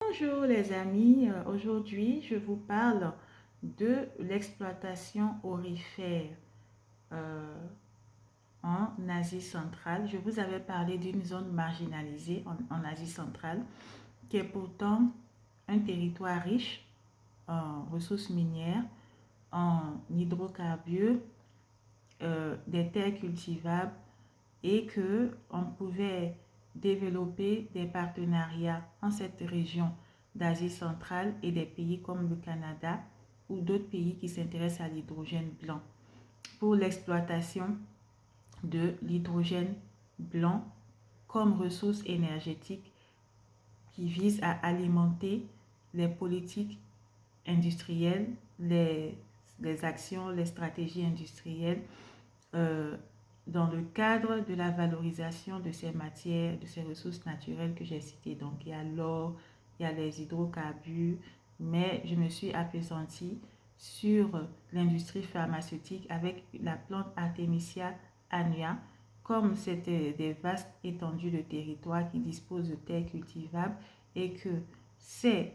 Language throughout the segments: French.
Bonjour les amis, aujourd'hui je vous parle de l'exploitation aurifère euh, en Asie centrale. Je vous avais parlé d'une zone marginalisée en Asie centrale qui est pourtant un territoire riche en ressources minières, en hydrocarbures, des terres cultivables et que on pouvait développer des partenariats en cette région d'Asie centrale et des pays comme le Canada ou d'autres pays qui s'intéressent à l'hydrogène blanc pour l'exploitation de l'hydrogène blanc comme ressource énergétique qui vise à alimenter les politiques industrielles, les actions, les stratégies industrielles euh, dans le cadre de la valorisation de ces matières, de ces ressources naturelles que j'ai citées. Donc, il y a l'or, il y a les hydrocarbures, mais je me suis appesantie sur l'industrie pharmaceutique avec la plante Artemisia annua. Comme c'était des vastes étendues de territoire qui disposent de terres cultivables et que c'est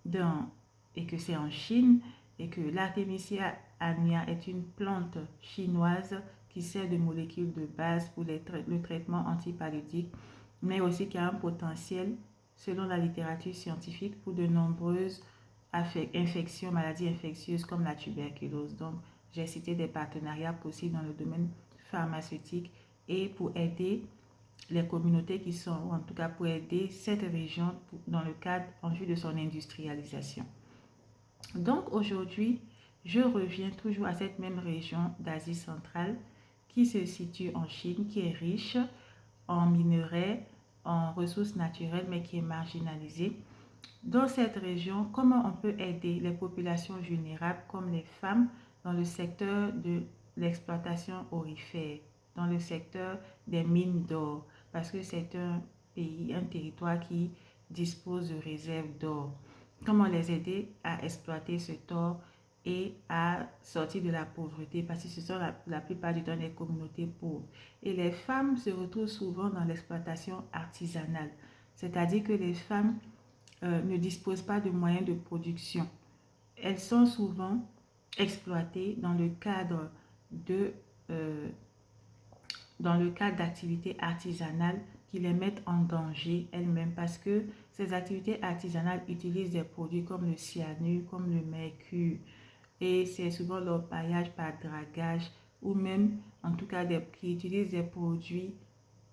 dans et que c'est en Chine et que l'Artemisia annua est une plante chinoise qui sert de molécule de base pour le traitement antipaludique, mais aussi qui a un potentiel, selon la littérature scientifique, pour de nombreuses infections, maladies infectieuses comme la tuberculose. Donc, j'ai cité des partenariats possibles dans le domaine pharmaceutique et pour aider les communautés qui sont, ou en tout cas pour aider cette région dans le cadre en vue de son industrialisation. Donc aujourd'hui, je reviens toujours à cette même région d'Asie centrale qui se situe en Chine, qui est riche en minerais, en ressources naturelles, mais qui est marginalisée. Dans cette région, comment on peut aider les populations vulnérables comme les femmes dans le secteur de l'exploitation aurifère, dans le secteur des mines d'or, parce que c'est un pays, un territoire qui dispose de réserves d'or. Comment les aider à exploiter ce or et à sortir de la pauvreté, parce que ce sont la plupart du temps des communautés pauvres. Et les femmes se retrouvent souvent dans l'exploitation artisanale, c'est-à-dire que les femmes ne disposent pas de moyens de production. Elles sont souvent exploitées de, euh, dans le cadre d'activités artisanales qui les mettent en danger elles-mêmes parce que ces activités artisanales utilisent des produits comme le cyanure, comme le mercure et c'est souvent leur paillage par dragage ou même en tout cas qui utilisent des produits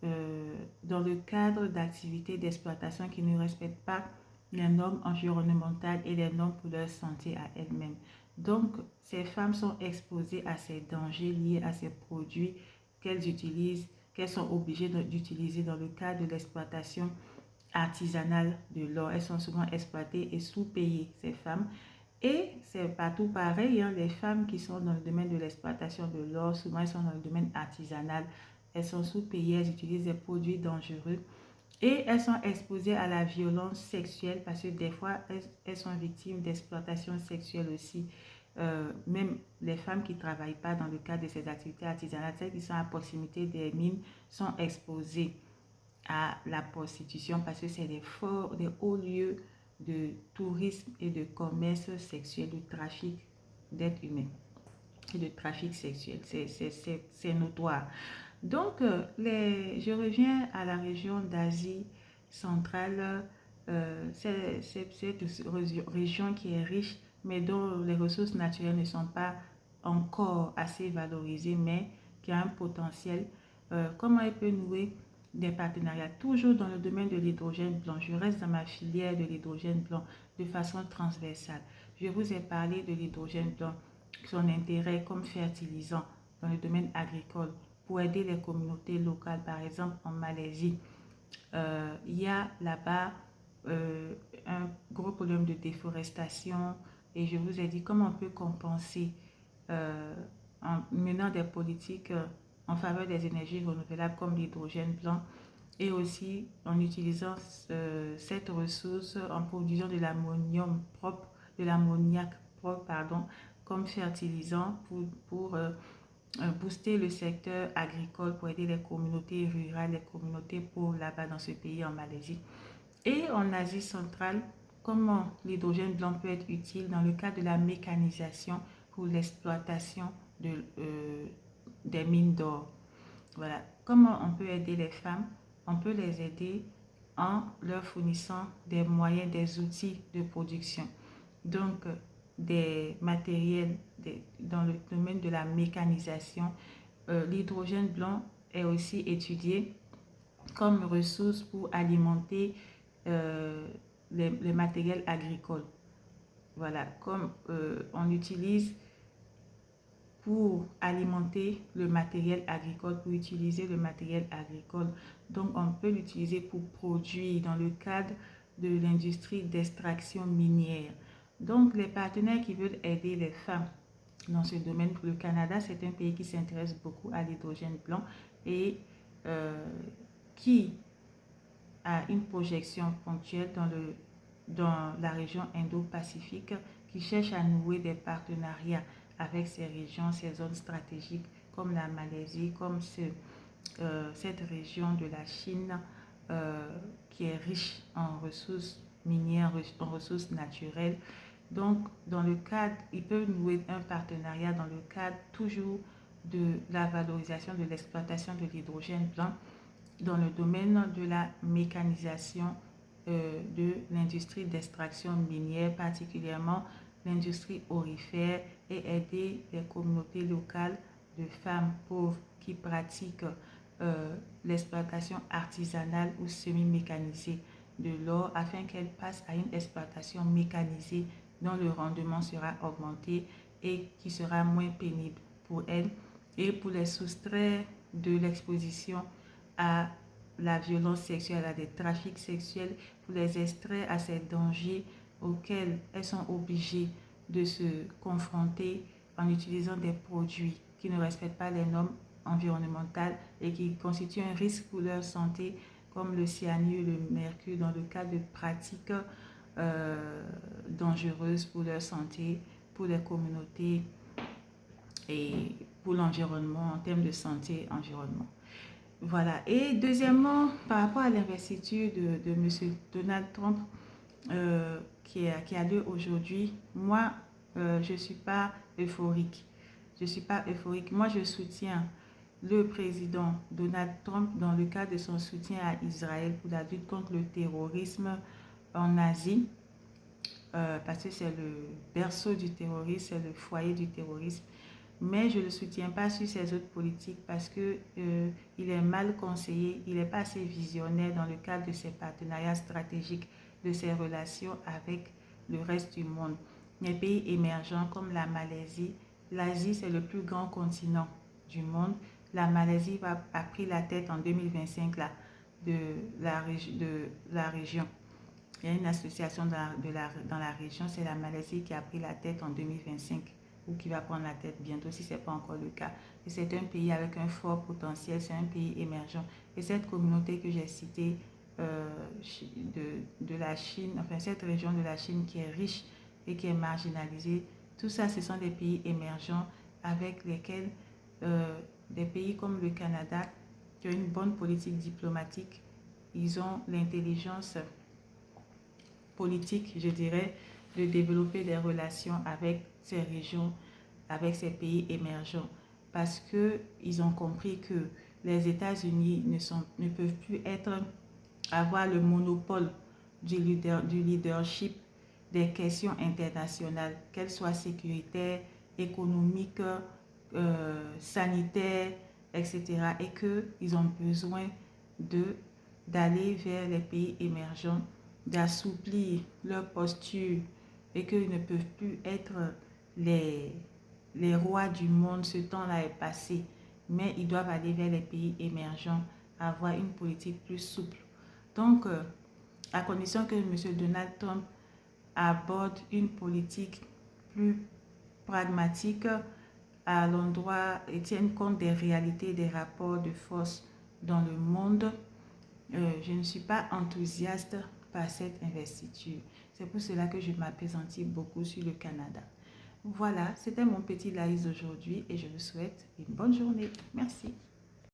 dans le cadre d'activités d'exploitation qui ne respectent pas les normes environnementales et les normes pour leur santé à elles-mêmes. Donc, ces femmes sont exposées à ces dangers liés à ces produits qu'elles utilisent, qu'elles sont obligées d'utiliser dans le cadre de l'exploitation artisanale de l'or. Elles sont souvent exploitées et sous-payées, ces femmes. Et c'est partout pareil, hein, les femmes qui sont dans le domaine de l'exploitation de l'or, souvent elles sont dans le domaine artisanal, elles sont sous-payées, elles utilisent des produits dangereux et elles sont exposées à la violence sexuelle parce que des fois elles sont victimes d'exploitation sexuelle aussi. Même les femmes qui ne travaillent pas dans le cadre de ces activités artisanales, celles qui sont à proximité des mines, sont exposées à la prostitution parce que c'est des hauts lieux de tourisme et de commerce sexuel, de trafic d'êtres humains et de trafic sexuel. C'est notoire. Donc, je reviens à la région d'Asie centrale. C'est cette région qui est riche, mais dont les ressources naturelles ne sont pas encore assez valorisées, mais qui a un potentiel. Comment elle peut nouer des partenariats, toujours dans le domaine de l'hydrogène blanc. Je reste dans ma filière de l'hydrogène blanc de façon transversale. Je vous ai parlé de l'hydrogène blanc, son intérêt comme fertilisant dans le domaine agricole pour aider les communautés locales, par exemple en Malaisie. Il y a là-bas un gros problème de déforestation et je vous ai dit comment on peut compenser en menant des politiques en faveur des énergies renouvelables comme l'hydrogène blanc et aussi en utilisant cette ressource en produisant de l'ammonium propre, de l'ammoniac propre, pardon, comme fertilisant pour booster le secteur agricole, pour aider les communautés rurales, les communautés pauvres là-bas dans ce pays en Malaisie. Et en Asie centrale, comment l'hydrogène blanc peut être utile dans le cadre de la mécanisation pour l'exploitation des mines d'or. Voilà, comment on peut aider les femmes? On peut les aider en leur fournissant des moyens, des outils de production. Donc, des matériels dans le domaine de la mécanisation. L'hydrogène blanc est aussi étudié comme ressource pour alimenter les matériels agricoles. Voilà, comme on l'utilise pour alimenter le matériel agricole, pour utiliser le matériel agricole. Donc, on peut l'utiliser pour produire dans le cadre de l'industrie d'extraction minière. Donc, les partenaires qui veulent aider les femmes dans ce domaine, pour le Canada, c'est un pays qui s'intéresse beaucoup à l'hydrogène blanc et qui a une projection ponctuelle dans la région Indo-Pacifique, qui cherche à nouer des partenariats avec ces régions, ces zones stratégiques comme la Malaisie, comme cette région de la Chine qui est riche en ressources minières, en ressources naturelles. Donc, dans le cadre, ils peuvent nouer un partenariat dans le cadre toujours de la valorisation de l'exploitation de l'hydrogène blanc dans le domaine de la mécanisation de l'industrie d'extraction minière, particulièrement l'industrie aurifère, et aider les communautés locales de femmes pauvres qui pratiquent l'exploitation artisanale ou semi-mécanisée de l'or afin qu'elles passent à une exploitation mécanisée dont le rendement sera augmenté et qui sera moins pénible pour elles, et pour les soustraire de l'exposition à la violence sexuelle, à des trafics sexuels, pour les extraire à ces dangers auxquels elles sont obligées de se confronter en utilisant des produits qui ne respectent pas les normes environnementales et qui constituent un risque pour leur santé, comme le cyanure, le mercure, dans le cadre de pratiques dangereuses pour leur santé, pour les communautés et pour l'environnement, en termes de santé environnement. Voilà. Et deuxièmement, par rapport à l'investiture de M. Donald Trump qui a lieu aujourd'hui, moi, je ne suis pas euphorique. Je ne suis pas euphorique. Moi, je soutiens le président Donald Trump dans le cadre de son soutien à Israël pour la lutte contre le terrorisme en Asie, parce que c'est le berceau du terrorisme, c'est le foyer du terrorisme. Mais je ne le soutiens pas sur ses autres politiques parce qu'il est mal conseillé, il n'est pas assez visionnaire dans le cadre de ses partenariats stratégiques, de ses relations avec le reste du monde. Les pays émergents comme la Malaisie, l'Asie c'est le plus grand continent du monde. La Malaisie a pris la tête en 2025 là, de la région. Il y a une association dans la région, c'est la Malaisie qui a pris la tête en 2025 ou qui va prendre la tête bientôt si ce n'est pas encore le cas. Et c'est un pays avec un fort potentiel, c'est un pays émergent. Et cette communauté que j'ai citée de la Chine, enfin cette région de la Chine qui est riche et qui est marginalisée, tout ça ce sont des pays émergents avec lesquels des pays comme le Canada qui ont une bonne politique diplomatique, ils ont l'intelligence politique, je dirais, de développer des relations avec ces régions, avec ces pays émergents, parce qu'ils ont compris que les États-Unis ne peuvent plus avoir le monopole du leadership des questions internationales, qu'elles soient sécuritaires, économiques, sanitaires, etc. Et qu'ils ont besoin d'aller vers les pays émergents, d'assouplir leur posture et qu'ils ne peuvent plus être les rois du monde. Ce temps-là est passé, mais ils doivent aller vers les pays émergents, avoir une politique plus souple. Donc, à condition que M. Donald Trump aborde une politique plus pragmatique à l'endroit et tienne compte des réalités des rapports de force dans le monde, je ne suis pas enthousiaste par cette investiture. C'est pour cela que je m'appesantis beaucoup sur le Canada. Voilà, c'était mon petit live aujourd'hui et je vous souhaite une bonne journée. Merci.